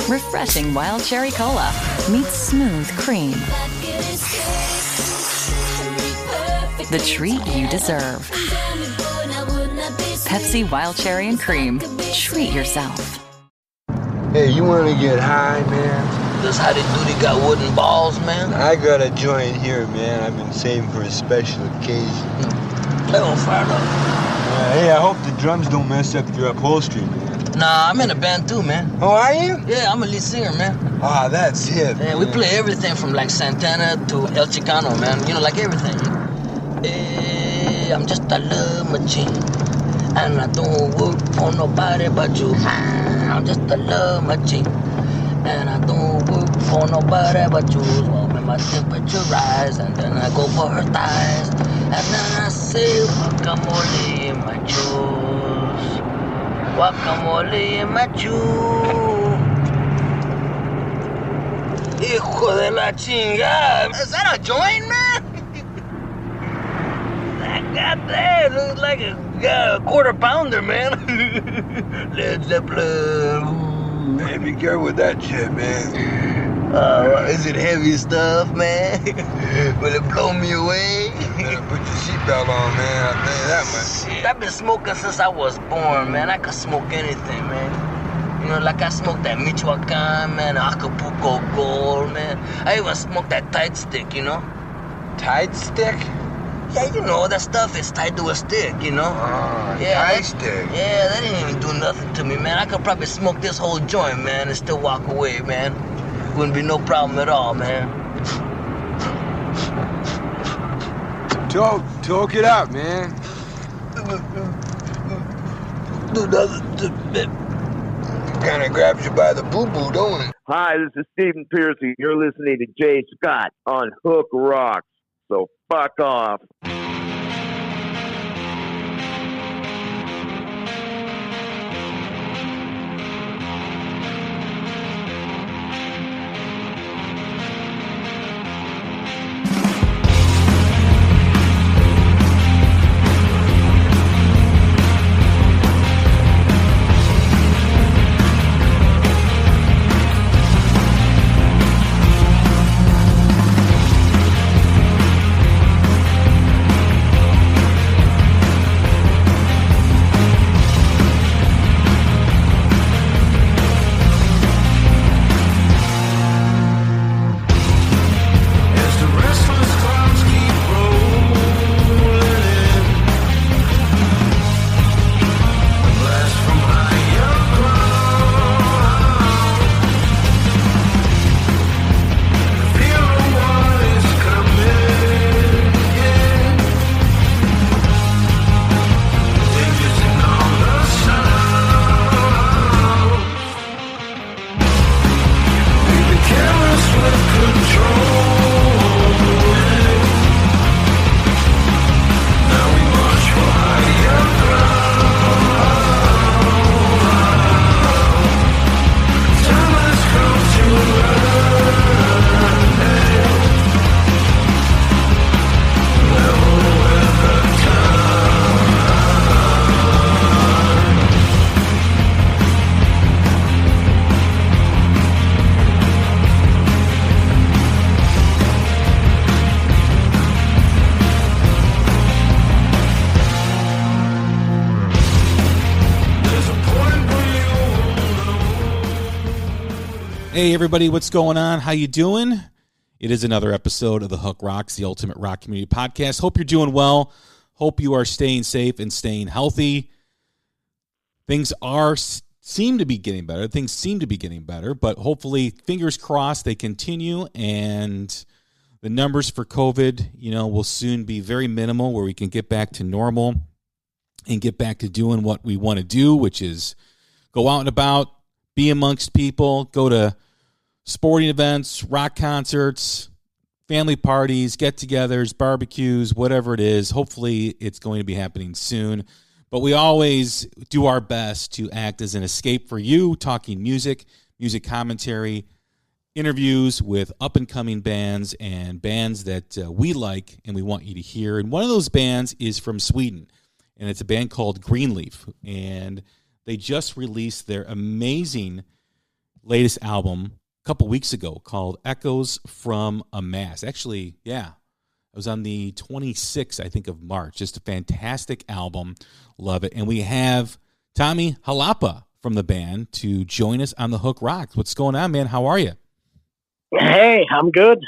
Refreshing wild cherry cola meets smooth cream. The treat you deserve. Pepsi Wild Cherry and Cream. Treat yourself. Hey, you want to get high, man? This how they do, they got wooden balls, man. I got a joint here, man. I've been saving for a special occasion. Play on fire, though. Hey, I hope the drums don't mess up your upholstery, man. Nah, I'm in a band too, man. Oh, are you? Yeah, I'm a lead singer, man. Ah, that's it. Yeah, we play everything from like Santana to El Chicano, man. You know, like everything. Hey, I'm just a love machine, and I don't work for nobody but you. I'm just a love machine, and I don't work for nobody but you. Well, when my temperature rise, and then I go for her thighs, and then I say guacamole in my juice, guacamole in my juice. Hijo de la chingada. Is that a joint, man? That goddamn looks like a quarter pounder, man. Led Zeppelin. Man, be careful with that shit, man. Is it heavy stuff, man? Will it blow me away? You better put your seatbelt on, man. I'll tell you that much. I've been smoking since I was born, man. I could smoke anything, man. You know, like I smoked that Michoacan, man, Acapulco Gold, man. I even smoked that tight stick, you know? Tight stick? Yeah, you know, that stuff is tied to a stick, you know? Yeah, tight stick. Yeah, that didn't even do nothing to me, man. I could probably smoke this whole joint, man, and still walk away, man. Wouldn't be no problem at all, man. Talk it out, man. Do nothing. Kind of grabs you by the boo-boo, don't it? Hi, this is Stephen Piercy. You're listening to Jay Scott on Hook Rocks. So fuck off. Hey everybody, what's going on? How you doing? It is another episode of the Hook Rocks, the Ultimate Rock Community Podcast. Hope you're doing well. Hope you are staying safe and staying healthy. Things seem to be getting better. But hopefully, fingers crossed, they continue, and the numbers for COVID, will soon be very minimal, where we can get back to normal and get back to doing what we want to do, which is go out and about, be amongst people, go to sporting events, rock concerts, family parties, get-togethers, barbecues, whatever it is. Hopefully, it's going to be happening soon. But we always do our best to act as an escape for you, talking music commentary, interviews with up-and-coming bands and bands that we like and we want you to hear. And one of those bands is from Sweden, and it's a band called Greenleaf. And they just released their amazing latest album a couple weeks ago called Echoes from a Mass. Actually, yeah, it was on the 26th, I think, of March. Just a fantastic album. Love it. And we have Tommi Holappa from the band to join us on the Hook Rocks. What's going on, man? How are you? Hey, I'm good.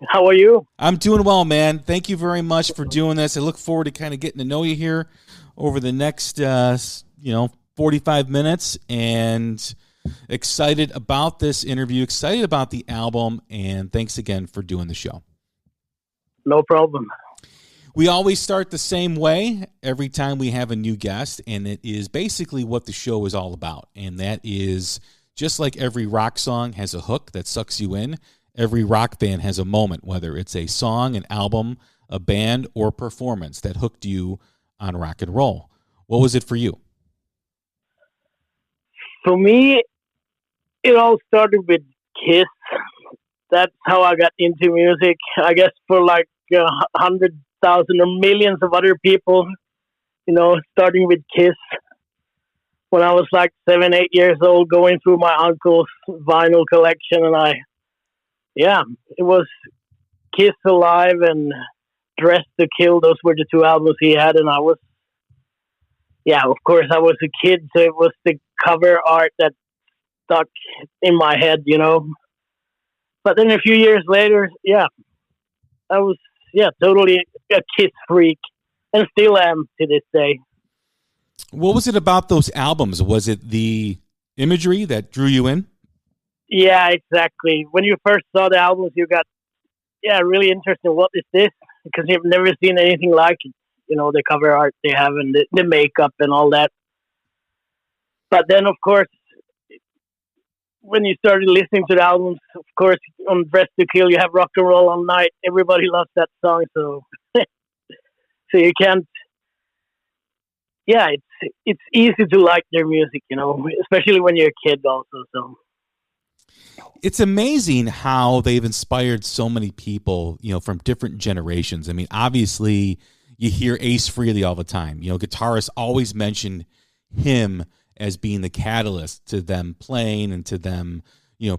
How are you? I'm doing well, man. Thank you very much for doing this. I look forward to kind of getting to know you here over the next, 45 minutes, and excited about this interview, excited about the album, and thanks again for doing the show. No problem. We always start the same way every time we have a new guest, and it is basically what the show is all about, and that is just like every rock song has a hook that sucks you in, every rock fan has a moment, whether it's a song, an album, a band, or performance that hooked you on rock and roll. What was it for you? For me, it all started with Kiss. That's how I got into music. I guess for like 100,000 or millions of other people, starting with Kiss. When I was like 7, 8 years old, going through my uncle's vinyl collection, and it was Kiss Alive and Dressed to Kill. Those were the two albums he had, and of course I was a kid, so it was the cover art that stuck in my head, But then a few years later, I was totally a Kiss freak, and still am to this day. What was it about those albums? Was it the imagery that drew you in? Yeah, exactly. When you first saw the albums, you got, really interested. What is this? Because you've never seen anything like it. The cover art they have and the makeup and all that. But then, of course, when you started listening to the albums, of course, on Dressed to Kill, you have Rock and Roll All Night. Everybody loves that song, so so you can't. Yeah, it's easy to like their music, especially when you're a kid also. So it's amazing how they've inspired so many people, from different generations. I mean, obviously, you hear Ace Frehley all the time. Guitarists always mention him as being the catalyst to them playing and to them,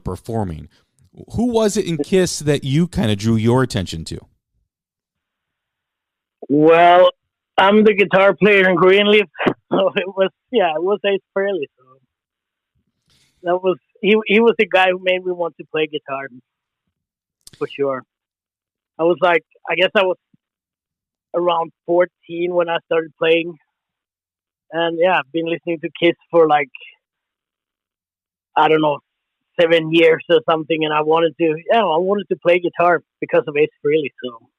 performing. Who was it in Kiss that you kind of drew your attention to? Well, I'm the guitar player in Greenleaf, so it was Ace Frehley. So that was he was the guy who made me want to play guitar, for sure. I guess I was around 14 when I started playing. And I've been listening to Kiss for 7 years or something, and I wanted to play guitar because of Ace Frehley. So,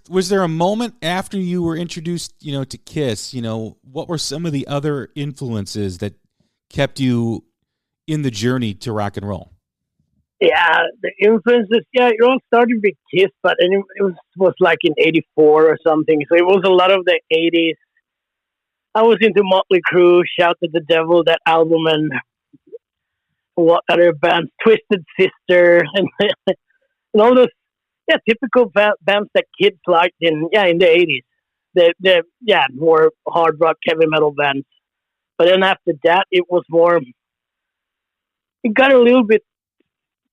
was there a moment after you were introduced, to Kiss? What were some of the other influences that kept you in the journey to rock and roll? Yeah, the influences. Yeah, it all started with Kiss, but it was like in '84 or something. So it was a lot of the '80s. I was into Motley Crue, Shout at the Devil, that album, and what other bands, Twisted Sister, and all those typical bands that kids liked in the '80s. The more hard rock, heavy metal bands. But then after that, it was more. It got a little bit.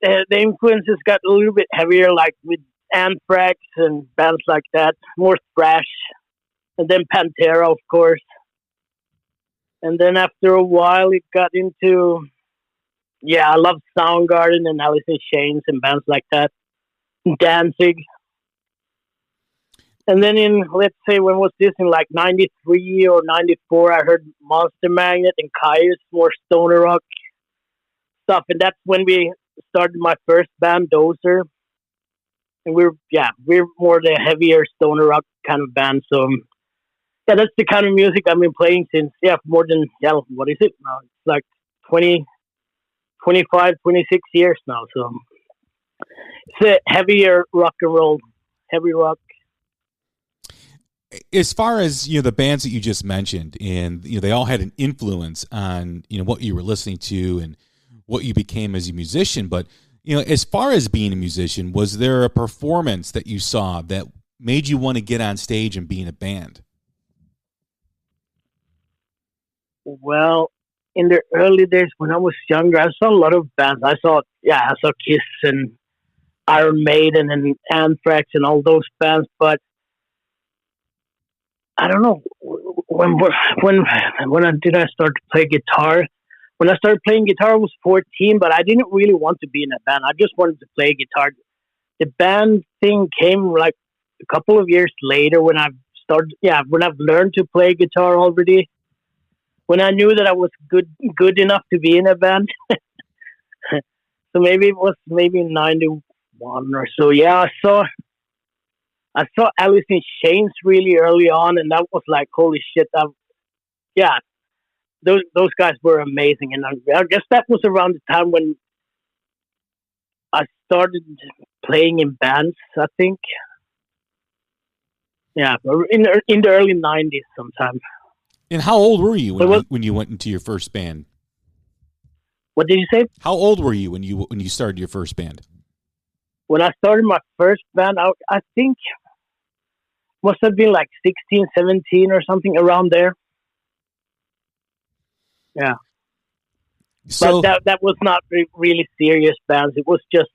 The influences got a little bit heavier, like with Anthrax and bands like that, more thrash, and then Pantheon, of course. And then after a while, it got into, I love Soundgarden and Alice in Chains and bands like that, Danzig. And then let's say, when was this? In like 93 or 94, I heard Monster Magnet and Caius, more stoner rock stuff. And that's when we started my first band, Dozer, and we're more the heavier stoner rock kind of band. So that's the kind of music I've been playing since more than what is it now? It's like 20, 25, 26 years now. So it's a heavier rock and roll, heavy rock. As far as the bands that you just mentioned, and they all had an influence on what you were listening to and what you became as a musician, but as far as being a musician, was there a performance that you saw that made you want to get on stage and be in a band? Well, in the early days when I was younger, I saw a lot of bands. I saw Kiss and Iron Maiden and Anthrax and all those bands. But I don't know did I start to play guitar? When I started playing guitar, I was 14, but I didn't really want to be in a band. I just wanted to play guitar. The band thing came like a couple of years later when I've learned to play guitar already. When I knew that I was good enough to be in a band. So maybe it was maybe 91 or so. Yeah, I saw Alice in Chains really early on, and that was like, holy shit. Those guys were amazing. And I guess that was around the time when I started playing in bands, I think. Yeah, in the early 90s sometime. And how old were you when you went into your first band? What did you say? How old were you when you started your first band? When I started my first band, I think must have been like 16, 17 or something around there. Yeah. So, but that was not really serious bands. It was just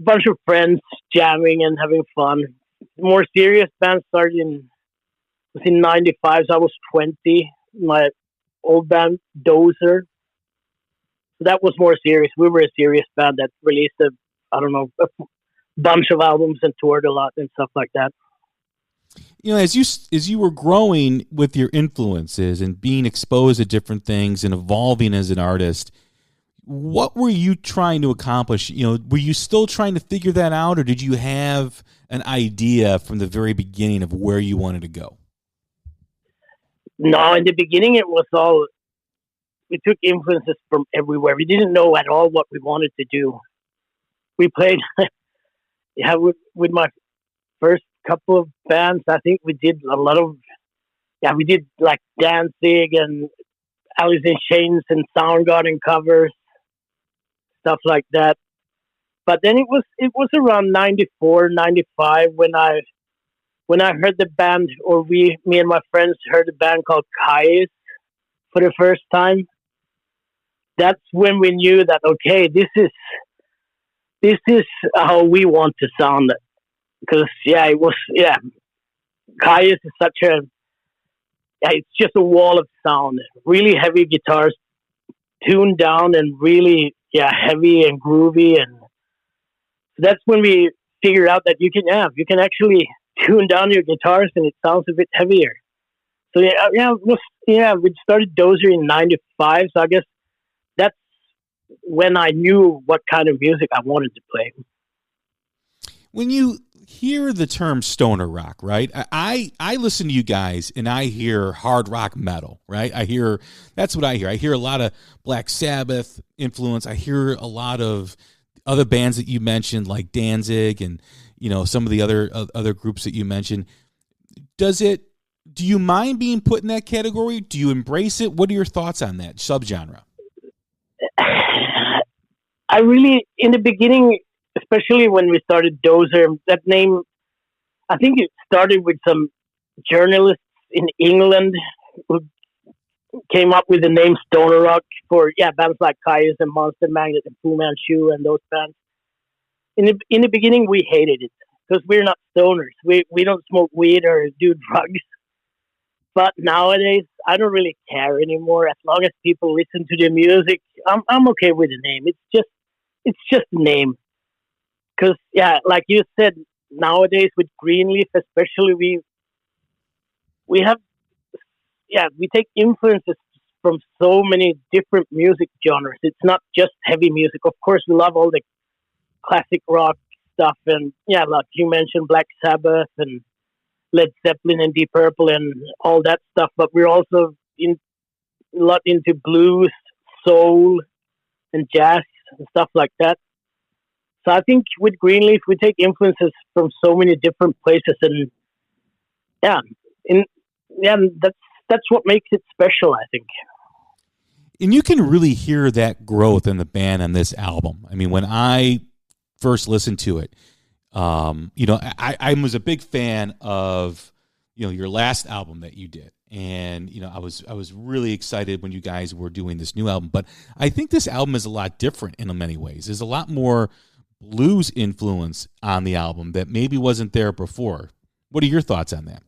a bunch of friends jamming and having fun. More serious bands started in 95, so I was 20. My old band, Dozer. So that was more serious. We were a serious band that released a bunch of albums and toured a lot and stuff like that. You know, as you were growing with your influences and being exposed to different things and evolving as an artist, what were you trying to accomplish? You know, were you still trying to figure that out, or did you have an idea from the very beginning of where you wanted to go? No, in the beginning it was all, we took influences from everywhere. We didn't know at all what we wanted to do. We played, with my first couple of bands, I think we did a lot of, we did like Danzig and Alice in Chains and Soundgarden covers, stuff like that. But then it was around 94, 95 when I heard the band, or me and my friends heard a band called Kais for the first time. That's when we knew that, okay, this is how we want to sound. Because Kais is such it's just a wall of sound. Really heavy guitars, tuned down and really heavy and groovy, and that's when we figured out that you can actually tune down your guitars and it sounds a bit heavier. So we started Dozer in 95, so I guess that's when I knew what kind of music I wanted to play. When you hear the term stoner rock, right? I listen to you guys and I hear hard rock metal, right? That's what I hear. I hear a lot of Black Sabbath influence. I hear a lot of other bands that you mentioned, like Danzig and, you know, some of the other groups that you mentioned. Do you mind being put in that category? Do you embrace it? What are your thoughts on that subgenre? I really, in the beginning, especially when we started Dozer, that name, I think it started with some journalists in England who came up with the name stoner rock for bands like Kais and Monster Magnet and Fu Manchu and those bands. In the beginning, we hated it because we're not stoners. We don't smoke weed or do drugs. But nowadays, I don't really care anymore. As long as people listen to the music, I'm okay with the name. It's just a name. Because like you said, nowadays with Greenleaf, especially, we take influences from so many different music genres. It's not just heavy music. Of course, we love all the classic rock stuff, and like you mentioned, Black Sabbath and Led Zeppelin and Deep Purple and all that stuff. But we're also a lot into blues, soul, and jazz and stuff like that. So I think with Greenleaf, we take influences from so many different places, and that's what makes it special, I think. And you can really hear that growth in the band on this album. I mean, when I first listened to it, I was a big fan of, your last album that you did. And, I was really excited when you guys were doing this new album. But I think this album is a lot different in many ways. There's a lot more blues influence on the album that maybe wasn't there before. What are your thoughts on that?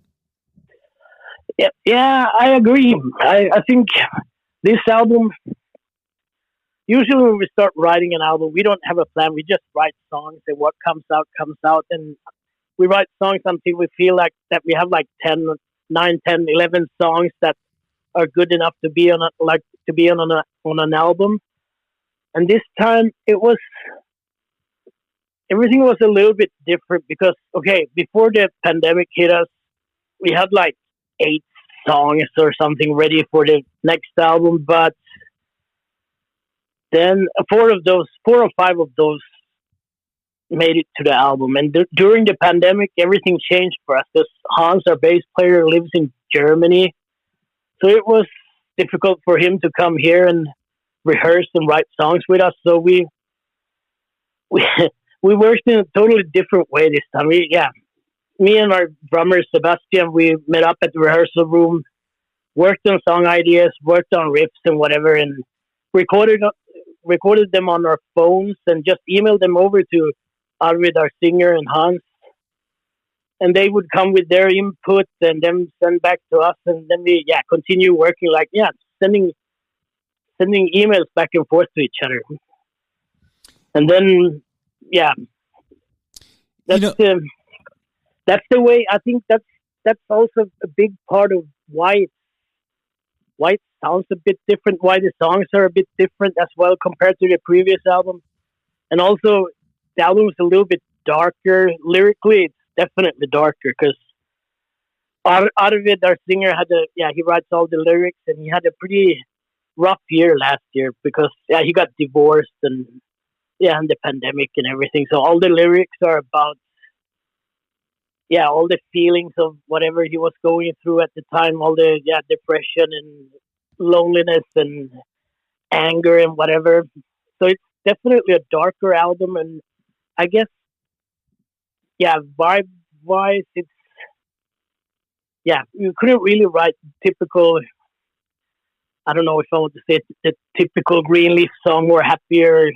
Yeah, I agree. I think this album, usually when we start writing an album, we don't have a plan. We just write songs, and what comes out. And we write songs until we feel like that we have like 9, 10, 11 songs that are good enough to be on an album. And this time everything was a little bit different because, before the pandemic hit us, we had like 8 songs or something ready for the next album, but then 4 or 5 of those made it to the album. And during the pandemic, everything changed for us because Hans, our bass player, lives in Germany. So it was difficult for him to come here and rehearse and write songs with us. So we worked in a totally different way this time. Me and our drummer, Sebastian, we met up at the rehearsal room, worked on song ideas, worked on riffs and whatever, and recorded them on our phones and just emailed them over to Arvid, our singer, and Hans. And they would come with their input and then send back to us. And then we, continue working sending emails back and forth to each other. And then, that's the way. I think that's also a big part of why it sounds a bit different, why the songs are a bit different as well compared to the previous album. And also, the album is a little bit darker. Lyrically, it's definitely darker because Arvid, our singer, he writes all the lyrics, and he had a pretty rough year last year because, he got divorced and the pandemic and everything. So all the lyrics are about, all the feelings of whatever he was going through at the time, all the, depression and loneliness and anger and whatever. So it's definitely a darker album, and I guess, vibe-wise, it's, you couldn't really write typical, I don't know if I want to say the typical Greenleaf song, more happier,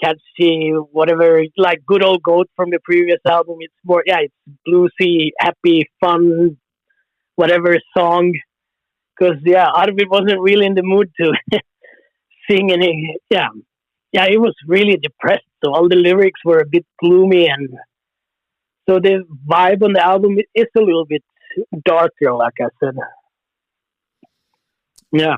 catchy, whatever, like Good Old Goat from the previous album. It's more, it's bluesy, happy, fun, whatever song. Because, Arvid wasn't really in the mood to sing any, he was really depressed. So all the lyrics were a bit gloomy, and so the vibe on the album is a little bit darker, like I said. Yeah.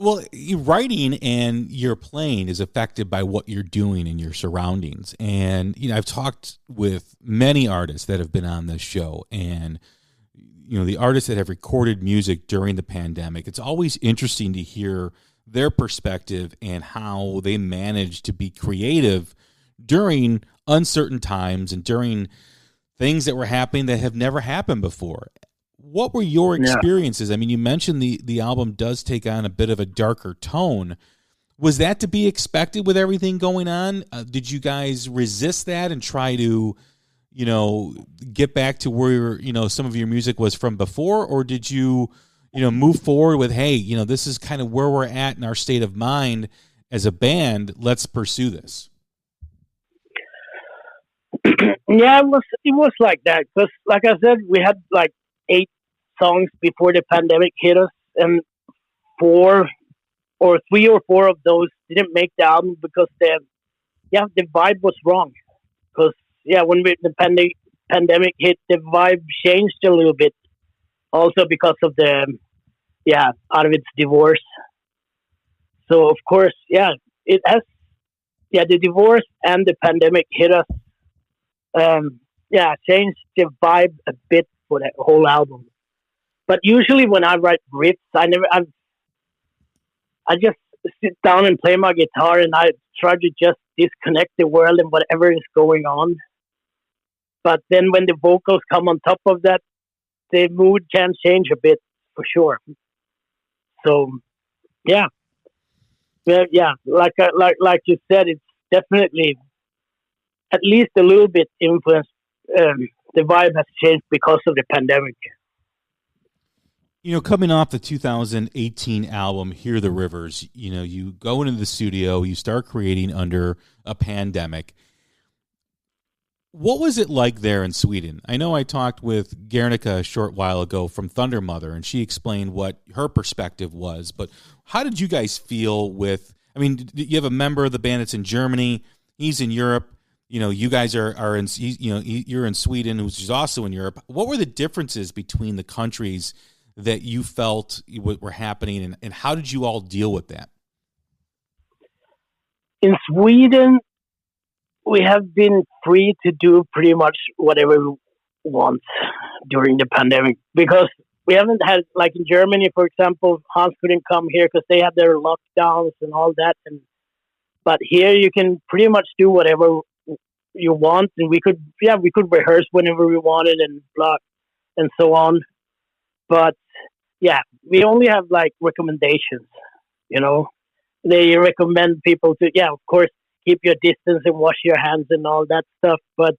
Well, your writing and your playing is affected by what you're doing in your surroundings. And, I've talked with many artists that have been on this show, and, the artists that have recorded music during the pandemic, it's always interesting to hear their perspective and how they managed to be creative during uncertain times and during things that were happening that have never happened before. What were your experiences? I mean, you mentioned the album does take on a bit of a darker tone. Was that to be expected with everything going on? Did you guys resist that and try to, get back to where, some of your music was from before? Or did you, move forward with, hey, this is kind of where we're at in our state of mind as a band. Let's pursue this. It was like that. Because, like I said, we had like 8 songs before the pandemic hit us, and 3 or 4 of those didn't make the album because the vibe was wrong. Because when the pandemic hit, the vibe changed a little bit. Also because of the Arvid's divorce. So of course, it has the divorce and the pandemic hit us. Changed the vibe a bit for that whole album. But usually when I write riffs, I just sit down and play my guitar, and I try to just disconnect the world and whatever is going on. But then when the vocals come on top of that, the mood can change a bit for sure. So, like you said, it's definitely at least a little bit influenced. The vibe has changed because of the pandemic. Coming off the 2018 album, Hear the Rivers, you go into the studio, you start creating under a pandemic. What was it like there in Sweden? I know I talked with Guernica a short while ago from Thunder Mother, and she explained what her perspective was. But how did you guys feel you have a member of the band that's in Germany, he's in Europe, you guys are in, you're in Sweden, which is also in Europe. What were the differences between the countries that you felt were happening, and how did you all deal with that? In Sweden, we have been free to do pretty much whatever we want during the pandemic, because we haven't had, like in Germany, for example, Hans couldn't come here because they had their lockdowns and all that. But here you can pretty much do whatever you want, and we could rehearse whenever we wanted and blah and so on. But yeah, we only have like recommendations, They recommend people to, of course, keep your distance and wash your hands and all that stuff. But,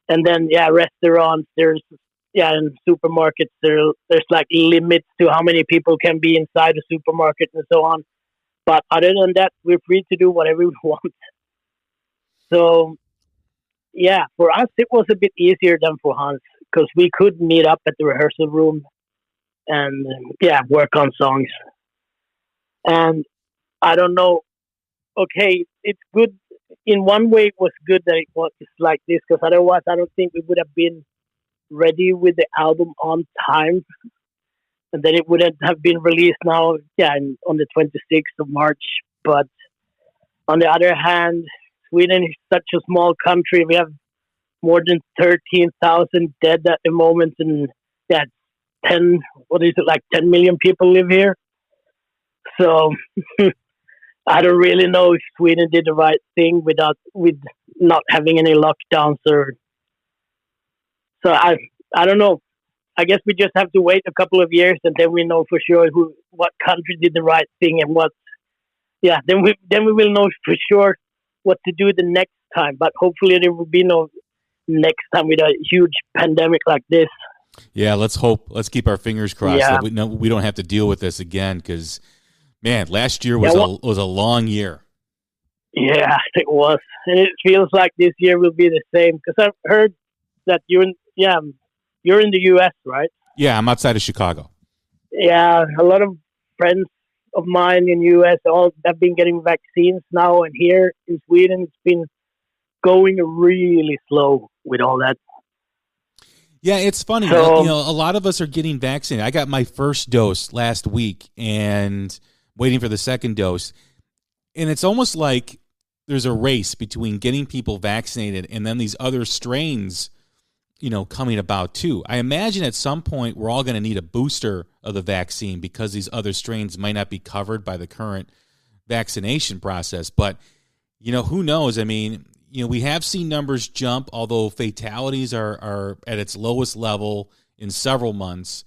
and then, restaurants, and supermarkets, there's like limits to how many people can be inside a supermarket and so on. But other than that, we're free to do whatever we want. So, for us, it was a bit easier than for Hans, because we could meet up at the rehearsal room and work on songs. And I don't know. Okay, it's good. In one way, it was good that it was like this, because otherwise, I don't think we would have been ready with the album on time, and then it wouldn't have been released now. On the 26th of March. But on the other hand, Sweden is such a small country. We have more than 13,000 dead at the moment, and 10 million people live here. So I don't really know if Sweden did the right thing with not having any lockdowns, so I don't know. I guess we just have to wait a couple of years, and then we know for sure what country did the right thing and what. Yeah, then we will know for sure what to do the next time. But hopefully there will be no next time with a huge pandemic like this. Yeah, let's hope. Let's keep our fingers crossed that we don't have to deal with this again, because, man, last year was a long year. Yeah, it was. And it feels like this year will be the same, because I've heard that you're in the U.S., right? Yeah, I'm outside of Chicago. Yeah, a lot of friends of mine in the U.S. all have been getting vaccines now, and here in Sweden it's been going really slow with all that. Yeah, it's funny. A lot of us are getting vaccinated. I got my first dose last week and waiting for the second dose. And it's almost like there's a race between getting people vaccinated and then these other strains, coming about too. I imagine at some point we're all going to need a booster of the vaccine, because these other strains might not be covered by the current vaccination process. But, who knows? I mean, we have seen numbers jump, although fatalities are at its lowest level in several months.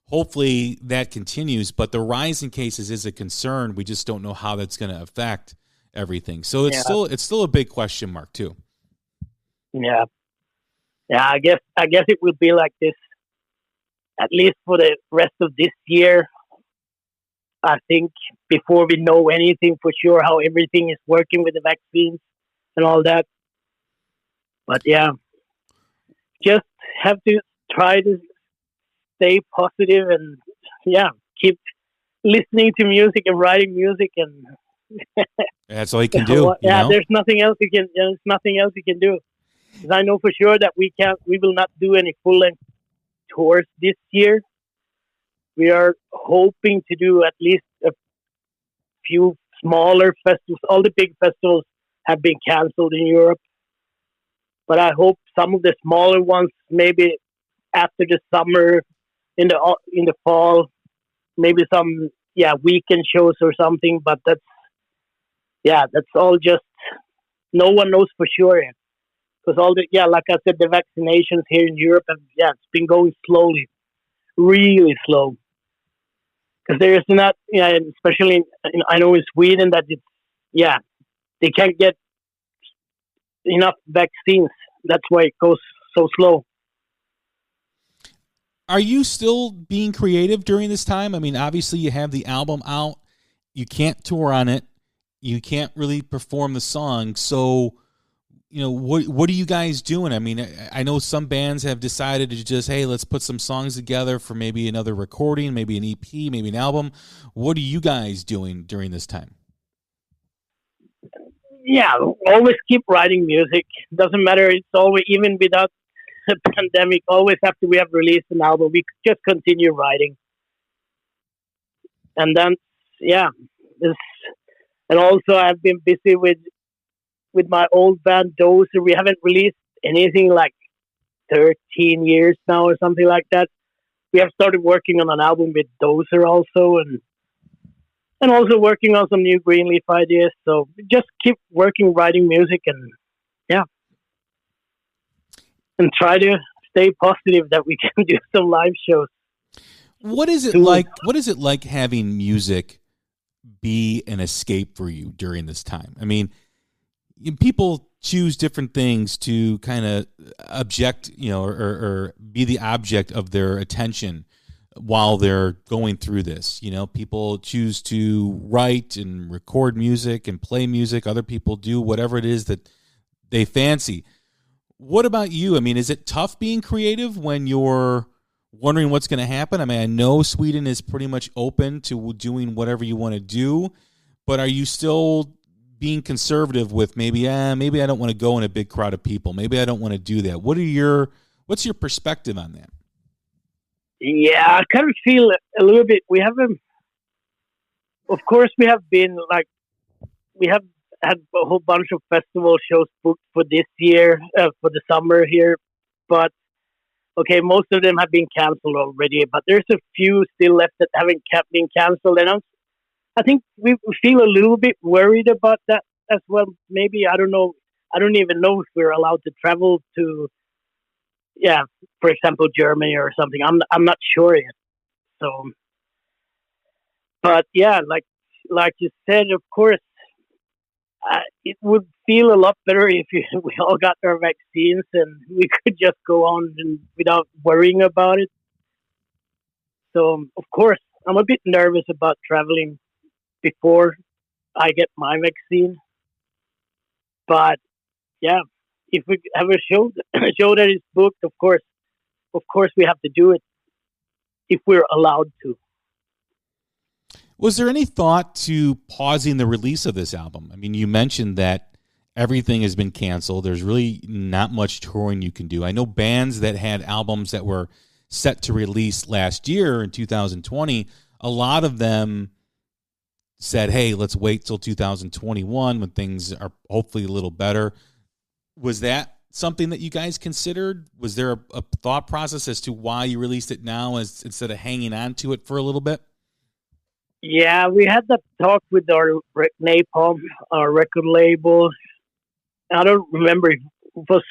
Hopefully that continues, but the rise in cases is a concern. We just don't know how that's going to affect everything. So it's still a big question mark too. Yeah. Yeah, I guess it will be like this at least for the rest of this year. I think before we know anything for sure how everything is working with the vaccines and all that. But just have to try to stay positive and keep listening to music and writing music, and that's all you can do. There's nothing else you can. There's nothing else you can do. Because I know for sure that we will not do any full length tours this year. We are hoping to do at least a few smaller festivals. All the big festivals have been canceled in Europe, but I hope some of the smaller ones, maybe after the summer, in the fall, maybe some weekend shows or something. But that's all just, no one knows for sure yet, because like I said, the vaccinations here in Europe it's been going slowly, really slow. Because there is not, especially I know in Sweden that they can't get enough vaccines. That's why it goes so slow. Are you still being creative during this time? I mean, obviously you have the album out. You can't tour on it. You can't really perform the song. So, what are you guys doing? I mean, I know some bands have decided to just, hey, let's put some songs together for maybe another recording, maybe an EP, maybe an album. What are you guys doing during this time? Yeah, always keep writing music. Doesn't matter. It's always, even without the pandemic, always after we have released an album, we just continue writing. And then, yeah, and also I've been busy with my old band Dozer. We haven't released anything like 13 years now or something like that. We have started working on an album with Dozer also, and also working on some new Greenleaf ideas. So just keep working, writing music, and and try to stay positive that we can do some live shows. What is it like? What is it like having music be an escape for you during this time? I mean, people choose different things to kind of object, or be the object of their attention while they're going through this. People choose to write and record music and play music. Other people do whatever it is that they fancy. What about you? I mean, is it tough being creative when you're wondering what's going to happen? I mean, I know Sweden is pretty much open to doing whatever you want to do, but are you still being conservative with maybe I don't want to go in a big crowd of people. Maybe I don't want to do that. What's your perspective on that? Yeah, I kind of feel a little bit. Of course, we have had a whole bunch of festival shows booked for this year, for the summer here. But, okay, most of them have been canceled already. But there's a few still left that haven't been canceled. And I think we feel a little bit worried about that as well. Maybe, I don't know. I don't even know if we're allowed to travel to, for example, Germany or something. I'm not sure yet. So, but yeah, like you said, of course, it would feel a lot better if we all got our vaccines and we could just go on without worrying about it. So, of course, I'm a bit nervous about traveling before I get my vaccine. But yeah, if we have a show that is booked, of course we have to do it if we're allowed to. Was there any thought to pausing the release of this album? I mean, you mentioned that everything has been canceled. There's really not much touring you can do. I know bands that had albums that were set to release last year in 2020, a lot of them said, hey, let's wait till 2021 when things are hopefully a little better. Was that something that you guys considered? Was there a thought process as to why you released it now instead of hanging on to it for a little bit? Yeah, we had that talk with our Napalm, our record label. I don't remember. It was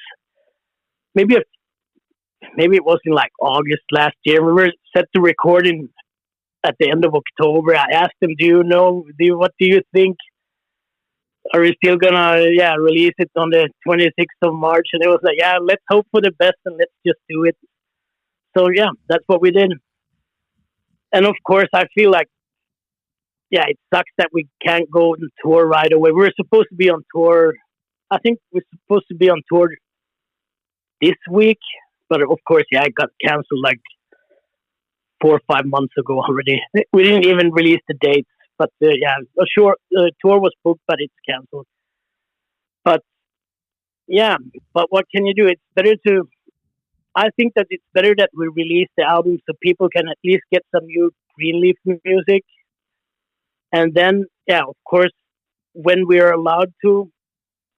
maybe it was in like August last year. We were set to record at the end of October. I asked them, what do you think? Are we still gonna release it on the 26th of March? And it was like, let's hope for the best and let's just do it. So yeah, that's what we did. And of course, I feel like, it sucks that we can't go on tour right away. We're supposed to be on tour. I think we're supposed to be on tour this week, but of course, it got canceled like 4 or 5 months ago already. We didn't even release the dates, but the tour was booked, but it's canceled. But what can you do? It's better I think that it's better that we release the album so people can at least get some new Greenleaf music. And then, of course, when we are allowed to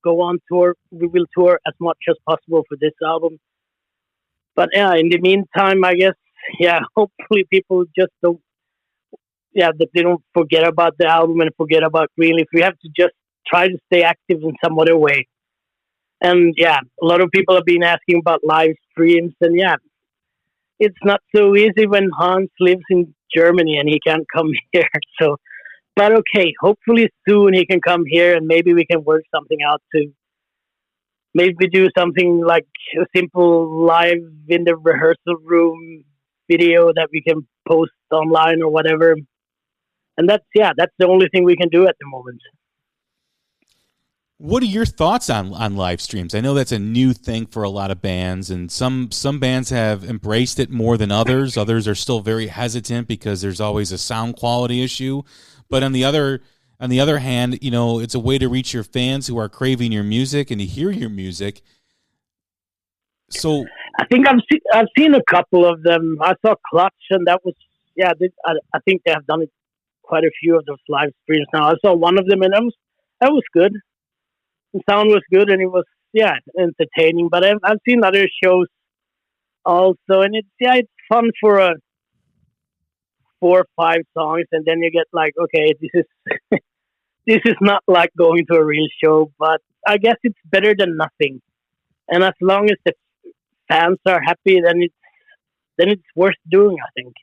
go on tour, we will tour as much as possible for this album. But in the meantime, I guess, hopefully people just don't, that they don't forget about the album and forget about Greenleaf. We have to just try to stay active in some other way. And a lot of people have been asking about live streams. And it's not so easy when Hans lives in Germany and he can't come here. So, but okay, hopefully soon he can come here and maybe we can work something out to maybe do something like a simple live in the rehearsal room video that we can post online or whatever. And that's the only thing we can do at the moment. What are your thoughts on live streams? I know that's a new thing for a lot of bands, and some bands have embraced it more than others. Others are still very hesitant because there's always a sound quality issue. But on the other hand, you know, it's a way to reach your fans who are craving your music and to hear your music. So I think I've seen a couple of them. I saw Clutch, and that was I think they have done it quite a few of those live streams now. I saw one of them, and that was good. The sound was good, and it was entertaining. But I've seen other shows also, and it's fun for 4 or 5 songs, and then you get like, okay, this is this is not like going to a real show, but I guess it's better than nothing. And as long as the fans are happy, then it's worth doing, I think.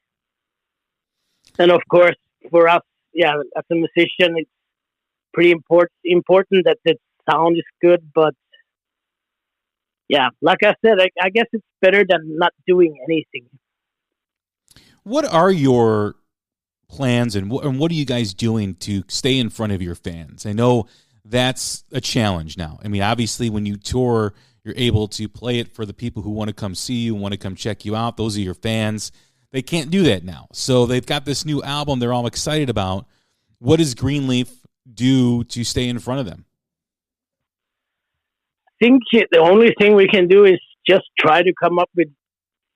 And of course, for us, as a musician, it's pretty important that the sound is good. But like I said, I guess it's better than not doing anything. what are your plans and what are you guys doing to stay in front of your fans? I know that's a challenge now. I mean, obviously, when you tour, you're able to play it for the people who want to come see you, want to come check you out. Those are your fans. They can't do that now. So they've got this new album they're all excited about. What does Greenleaf do to stay in front of them? I think the only thing we can do is just try to come up with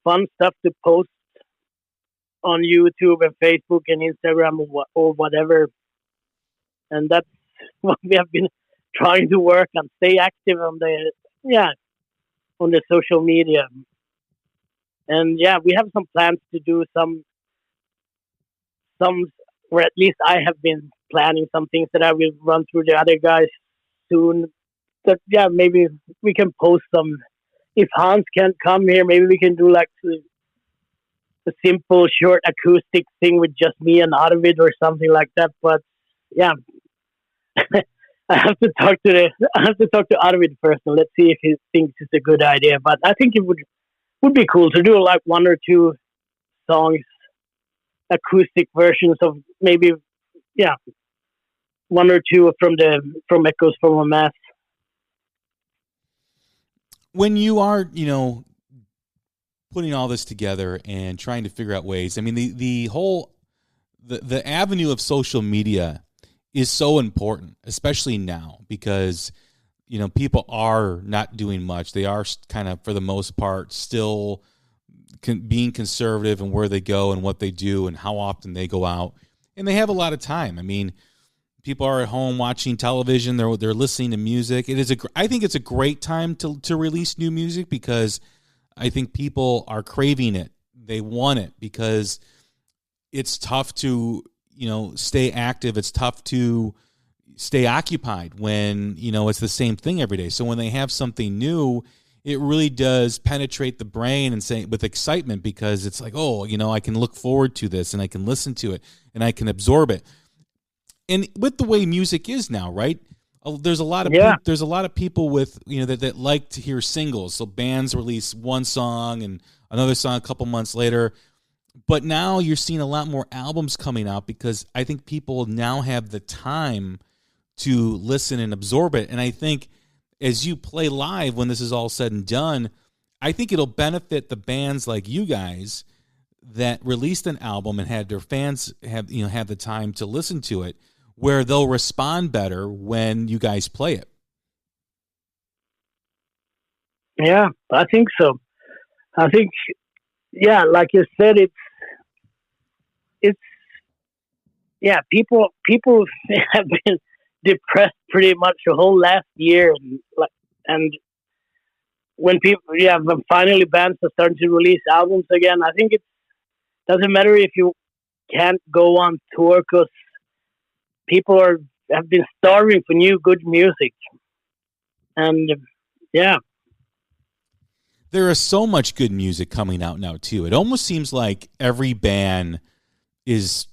fun stuff to post on YouTube and Facebook and Instagram or whatever. And that's what we have been trying to work on. Stay active on the social media. And we have some plans to do some, or at least I have been planning some things that I will run through the other guys soon. But maybe we can post some. If Hans can't come here, maybe we can do like a simple, short acoustic thing with just me and Arvid or something like that. But I have to talk to Arvid first and let's see if he thinks it's a good idea. But I think it would be cool to do like 1 or 2 songs, acoustic versions of maybe 1 or 2 from Echoes from a Mass. When you are, putting all this together and trying to figure out ways, I mean, the avenue of social media is so important, especially now, because, people are not doing much. They are kind of, for the most part, still being conservative in where they go and what they do and how often they go out. And they have a lot of time. I mean, people are at home watching television. They're listening to music. I think it's a great time to release new music because I think people are craving it. They want it because it's tough to, stay active. It's tough to stay occupied when, it's the same thing every day. So when they have something new, it really does penetrate the brain and say with excitement because it's like, I can look forward to this and I can listen to it and I can absorb it. And with the way music is now, right? There's a lot of people with that like to hear singles. So bands release one song and another song a couple months later. But now you're seeing a lot more albums coming out because I think people now have the time to listen and absorb it. And I think as you play live, when this is all said and done, I think it'll benefit the bands like you guys that released an album and had their fans have the time to listen to it, where they'll respond better when you guys play it. Yeah, I think so. I think, like you said, people have been depressed pretty much the whole last year, and when when finally bands are starting to release albums again, I think it doesn't matter if you can't go on tour because people have been starving for new good music. And there is so much good music coming out now too. It almost seems like every band is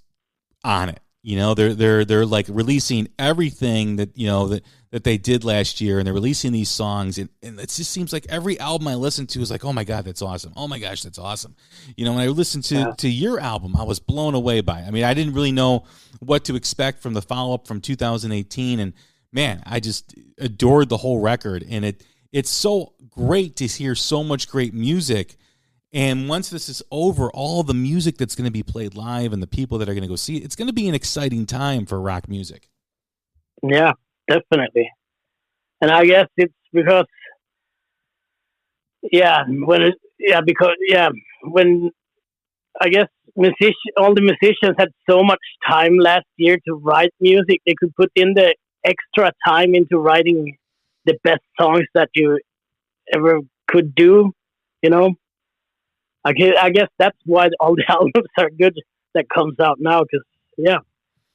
on it. You know, they're like releasing everything that, you know, that they did last year, and they're releasing these songs, and it just seems like every album I listen to is like, oh my God, that's awesome. Oh my gosh, that's awesome. You know, when I listened to your album, I was blown away by it. I mean, I didn't really know what to expect from the follow-up from 2018, and man, I just adored the whole record, and it's so great to hear so much great music. And once this is over, all the music that's going to be played live and the people that are going to go see it, it's going to be an exciting time for rock music. Yeah, definitely. And I guess it's because, when I guess all the musicians had so much time last year to write music, they could put in the extra time into writing the best songs that you ever could do, you know. I guess that's why all the albums are good that comes out now, because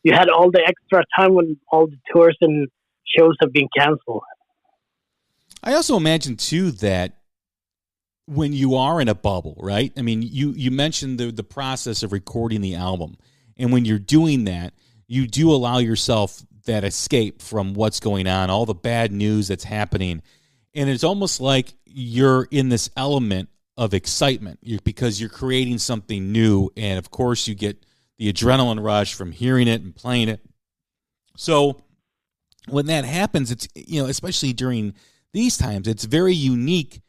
you had all the extra time when all the tours and shows have been canceled. I also imagine too that when you are in a bubble, right? I mean, you mentioned the process of recording the album, and when you're doing that, you do allow yourself that escape from what's going on, all the bad news that's happening, and it's almost like you're in this element of excitement because you're creating something new, and of course you get the adrenaline rush from hearing it and playing it. So when that happens, it's, you know, especially during these times, it's very unique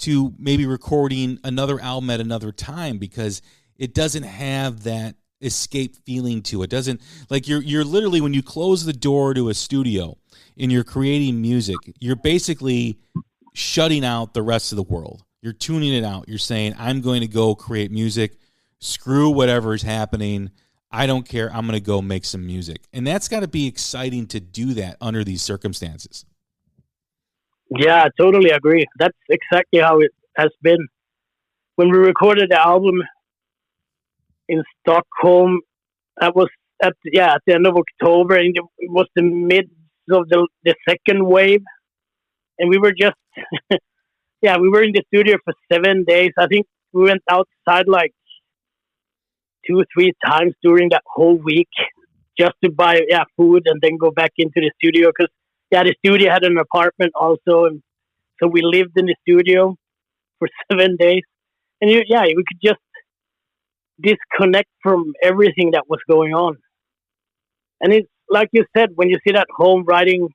to maybe recording another album at another time, because it doesn't have that escape feeling to it. Doesn't, like, you're literally, when you close the door to a studio and you're creating music, you're basically shutting out the rest of the world. You're tuning it out. You're saying, I'm going to go create music. Screw whatever is happening. I don't care. I'm going to go make some music. And that's got to be exciting to do that under these circumstances. Yeah, I totally agree. That's exactly how it has been. When we recorded the album in Stockholm, that was at the end of October, and it was the midst of the second wave. And we were just... we were in the studio for 7 days. I think we went outside like 2-3 times during that whole week just to buy food and then go back into the studio, because the studio had an apartment also, and so we lived in the studio for 7 days. And we could just disconnect from everything that was going on. And it's like you said, when you sit at home writing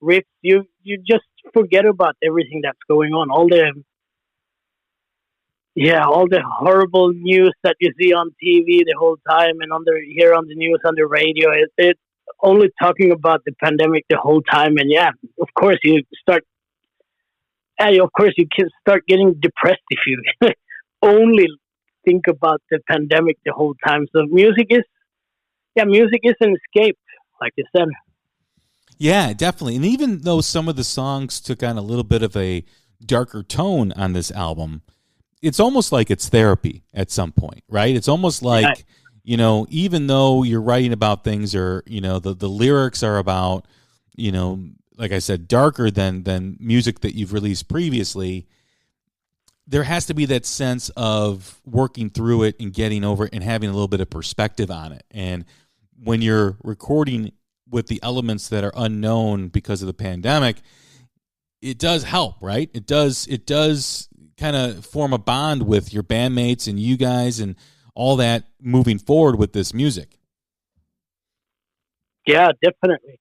riffs, you just forget about everything that's going on. All the horrible news that you see on TV the whole time, and here on the news, on the radio, it's only talking about the pandemic the whole time. And of course you can start getting depressed if you only think about the pandemic the whole time. So music is an escape, like you said. Yeah, definitely. And even though some of the songs took on a little bit of a darker tone on this album, it's almost like it's therapy at some point, right? It's almost like, you know, even though you're writing about things, or, you know, the lyrics are about, you know, like I said, darker than music that you've released previously, there has to be that sense of working through it and getting over it and having a little bit of perspective on it. And when you're recording with the elements that are unknown because of the pandemic, it does help, right? It does kind of form a bond with your bandmates and you guys and all that moving forward with this music. Yeah, definitely.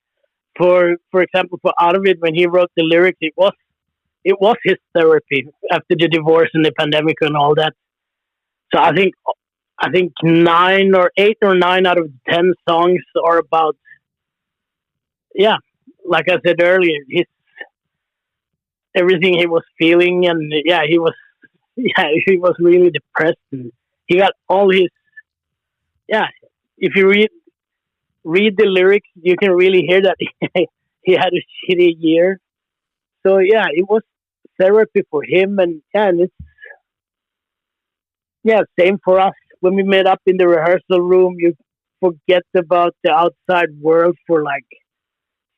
For example, for Out of It, when he wrote the lyrics, it was his therapy after the divorce and the pandemic and all that. So I think 8 or 9 out of 10 songs are about, like I said earlier, everything he was feeling, and he was really depressed, and he got all his, if you read the lyrics, you can really hear that he had a shitty year. So it was therapy for him, and it's same for us. When we met up in the rehearsal room, you forget about the outside world for like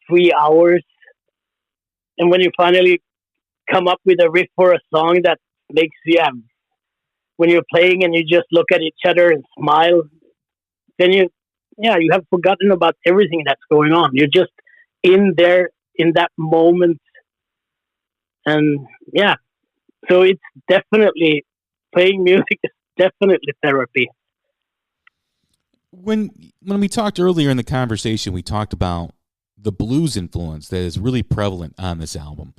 3 hours, and when you finally come up with a riff for a song that makes when you're playing and you just look at each other and smile, then you have forgotten about everything that's going on. You're just in there in that moment. And so it's definitely, playing music is definitely therapy. When we talked earlier in the conversation, we talked about the blues influence that is really prevalent on this album.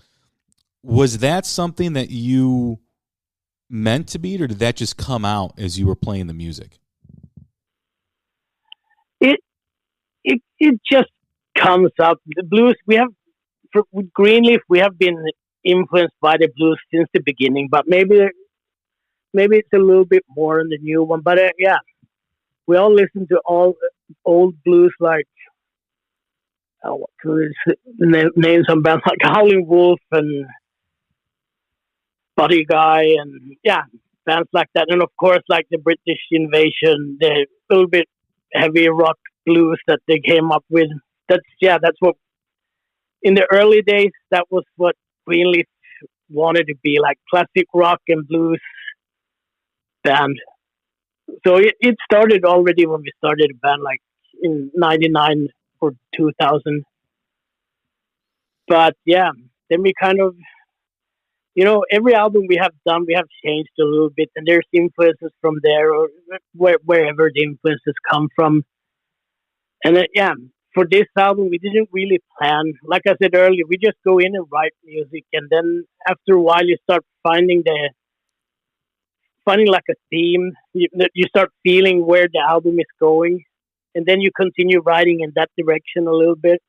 Was that something that you meant to be, or did that just come out as you were playing the music? It just comes up. The blues, with Greenleaf, we have been influenced by the blues since the beginning, but maybe it's a little bit more in the new one. But we all listen to all old blues, like name some bands like Howling Wolf and Buddy Guy, and bands like that. And of course, like the British Invasion, the little bit heavy rock blues that they came up with. That's what in the early days, that was what Greenleaf wanted to be, like classic rock and blues band. So it started already when we started a band, like in 99 or 2000. But then we kind of, every album we have done, we have changed a little bit, and there's influences from there or wherever the influences come from. And for this album, we didn't really plan. Like I said earlier, we just go in and write music, and then after a while, you start finding like a theme. You start feeling where the album is going, and then you continue writing in that direction a little bit.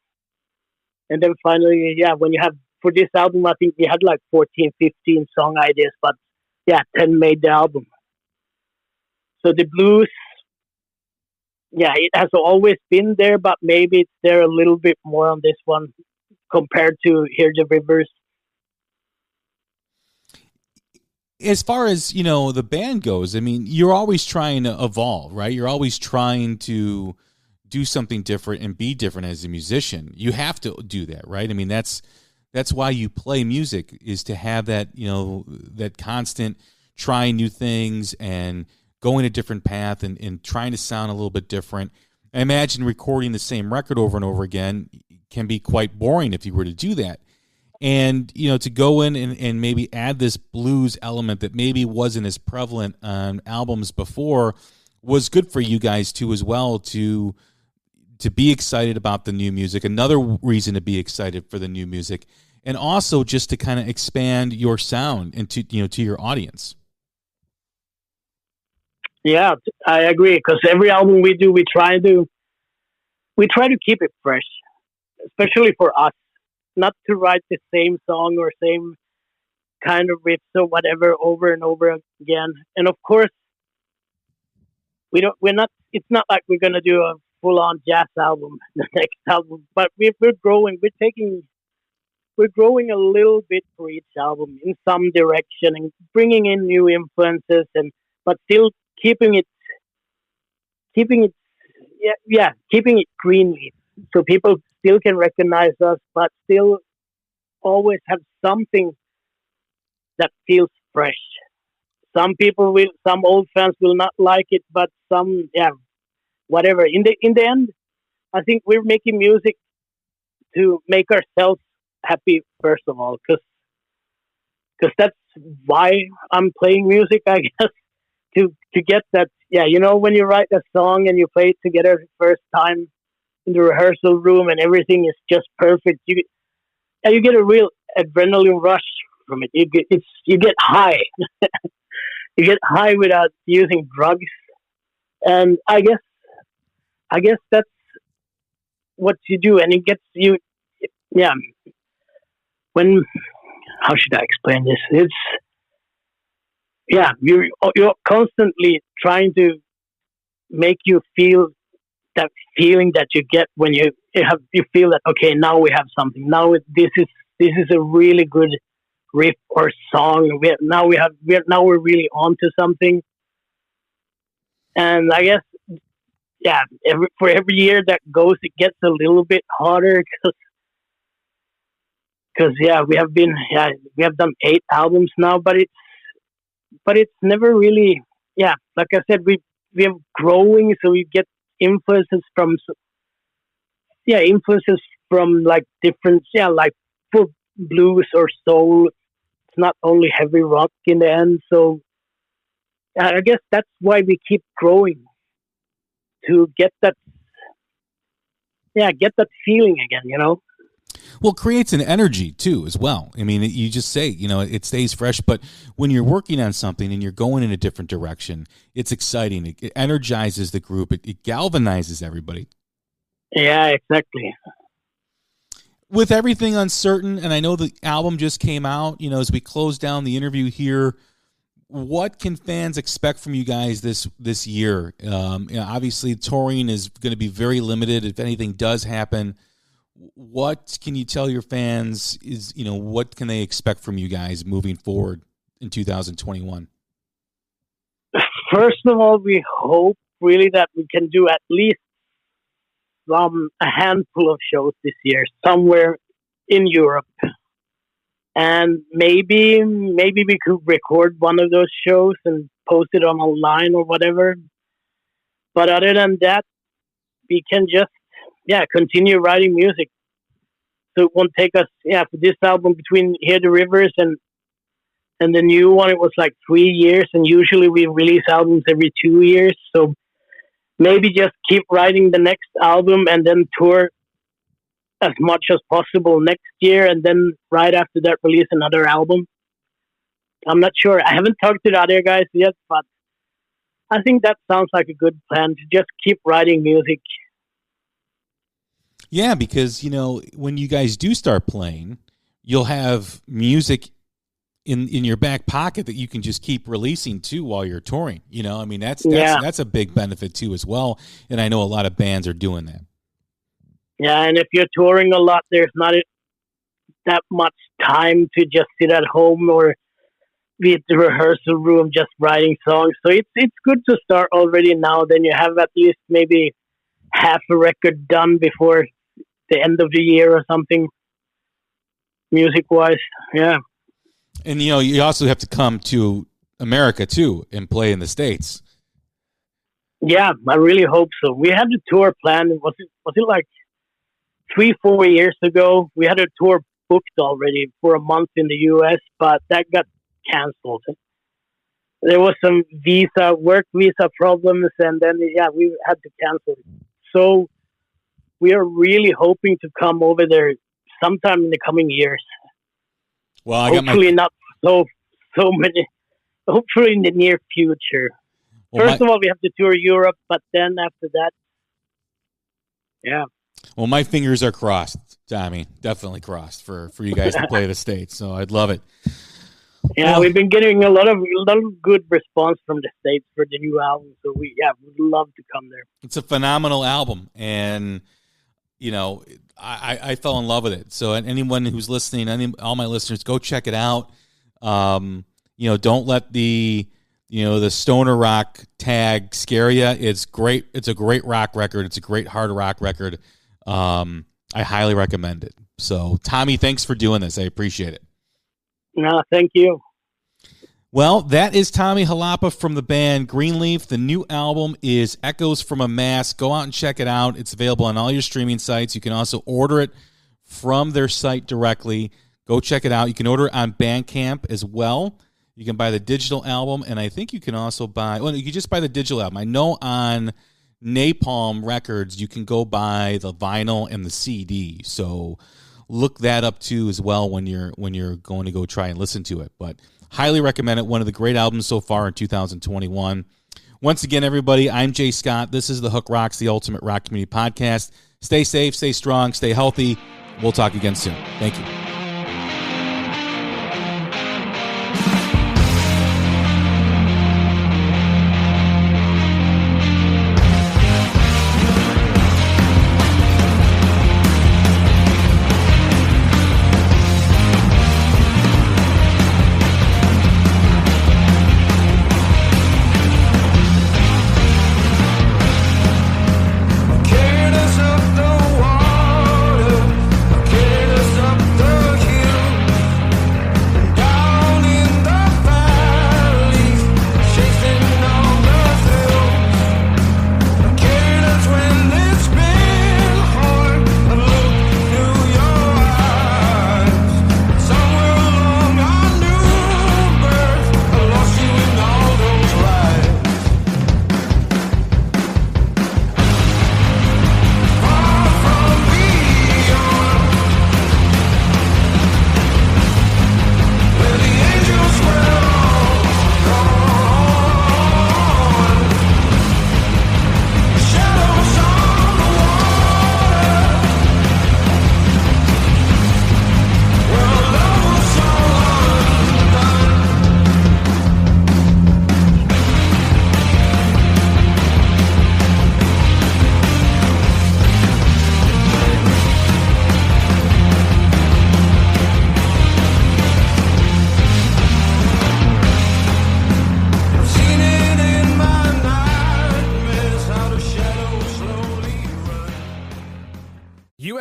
And then finally, when you have, for this album, I think we had like 14, 15 song ideas, but 10 made the album. So the blues, it has always been there, but maybe it's there a little bit more on this one compared to Hear the Rivers. As far as, the band goes, I mean, you're always trying to evolve, right? You're always trying to do something different and be different as a musician. You have to do that, right? I mean, that's why you play music, is to have that, that constant trying new things and going a different path and trying to sound a little bit different. I imagine recording the same record over and over again can be quite boring if you were to do that. And, to go in and maybe add this blues element that maybe wasn't as prevalent on albums before was good for you guys too as well, to be excited about the new music. Another reason to be excited for the new music, and also just to kind of expand your sound into, to your audience. Yeah, I agree. Because every album we do, we try to keep it fresh, especially for us. Not to write the same song or same kind of riffs or whatever over and over again. And of course, it's not like we're going to do a full-on jazz album, the next album, but we're growing. We're growing a little bit for each album in some direction and bringing in new influences, but still keeping it Greenleaf, so people still can recognize us, but still always have something that feels fresh. Some old fans will not like it, but some, whatever. In the end, I think we're making music to make ourselves happy first of all, because that's why I'm playing music, I guess, to get that. When you write a song and you play it together the first time in the rehearsal room and everything is just perfect, you get a real adrenaline rush from it. You get high. You get high without using drugs, and I guess that's what you do, and it gets you. How should I explain this? You're constantly trying to make you feel that feeling that you get when you feel that, okay, now we have something. Now this is a really good riff or song. Now we're really onto something. And I guess for every year that goes, it gets a little bit harder because we have done 8 albums now, but it's never really, like I said, we are growing, so we get influences from like different, like full blues or soul. It's not only heavy rock in the end. So I guess that's why we keep growing, to get that feeling again, Well, it creates an energy too, as well. I mean, you just say, it stays fresh, but when you're working on something and you're going in a different direction, it's exciting. It energizes the group. It galvanizes everybody. Yeah, exactly. With everything uncertain, and I know the album just came out, as we close down the interview here, what can fans expect from you guys this year? Obviously, touring is going to be very limited. If anything does happen, what can you tell your fans what can they expect from you guys moving forward in 2021? First of all, we hope really that we can do at least a handful of shows this year somewhere in Europe, and maybe we could record one of those shows and post it online or whatever. But other than that, we can just continue writing music. So it won't take us for this album, between Hear the Rivers and the new one, it was like 3 years, and usually we release albums every 2 years. So maybe just keep writing the next album and then tour as much as possible next year, and then right after that release another album. I'm not sure. I haven't talked to the other guys yet, but I think that sounds like a good plan, to just keep writing music. Yeah, because, when you guys do start playing, you'll have music in your back pocket that you can just keep releasing too while you're touring. I mean, that's a big benefit too as well. And I know a lot of bands are doing that. Yeah, and if you're touring a lot, there's not that much time to just sit at home or be at the rehearsal room just writing songs. So it's good to start already now. Then you have at least maybe half a record done before the end of the year or something, music-wise. Yeah. And, you also have to come to America, too, and play in the States. Yeah, I really hope so. We had a tour planned. Was it like 3-4 years ago? We had a tour booked already for a month in the U.S., but that got canceled. There was some work visa problems, and then, we had to cancel it. So we are really hoping to come over there sometime in the coming years. Well, hopefully not so many. Hopefully in the near future. First of all, we have to tour Europe, but then after that, Well, my fingers are crossed, Tommy. Definitely crossed for you guys to play the States. So I'd love it. Yeah, we've been getting a lot of good response from the States for the new album. So we'd love to come there. It's a phenomenal album, and I fell in love with it. So anyone who's listening, all my listeners, go check it out. Don't let the stoner rock tag scare you. It's great. It's a great rock record. It's a great hard rock record. I highly recommend it. So Tommy, thanks for doing this. I appreciate it. No, thank you. Well, that is Tommi Holappa from the band Greenleaf. The new album is Echoes from a Mask. Go out and check it out. It's available on all your streaming sites. You can also order it from their site directly. Go check it out. You can order it on Bandcamp as well. You can buy the digital album, and I think you can also you can just buy the digital album. I know on Napalm Records you can go buy the vinyl and the CD. So look that up too as well when you're going to go try and listen to it. But highly recommend it. One of the great albums so far in 2021. Once again, everybody, I'm Jay Scott. This is the Hook Rocks, the Ultimate Rock Community Podcast. Stay safe, stay strong, stay healthy. We'll talk again soon. Thank you. Carried us up the water, carried us up the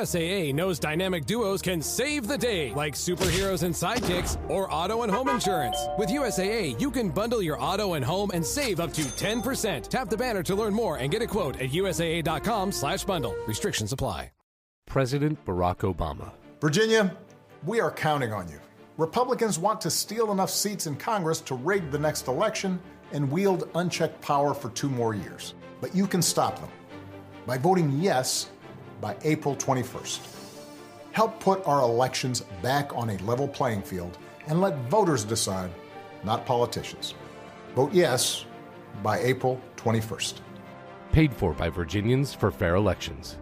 USAA knows dynamic duos can save the day, like superheroes and sidekicks or auto and home insurance. With USAA, you can bundle your auto and home and save up to 10%. Tap the banner to learn more and get a quote at USAA.com/bundle. Restrictions apply. President Barack Obama. Virginia, we are counting on you. Republicans want to steal enough seats in Congress to rig the next election and wield unchecked power for 2 more years. But you can stop them by voting yes by April 21st. Help put our elections back on a level playing field and let voters decide, not politicians. Vote yes by April 21st. Paid for by Virginians for Fair Elections.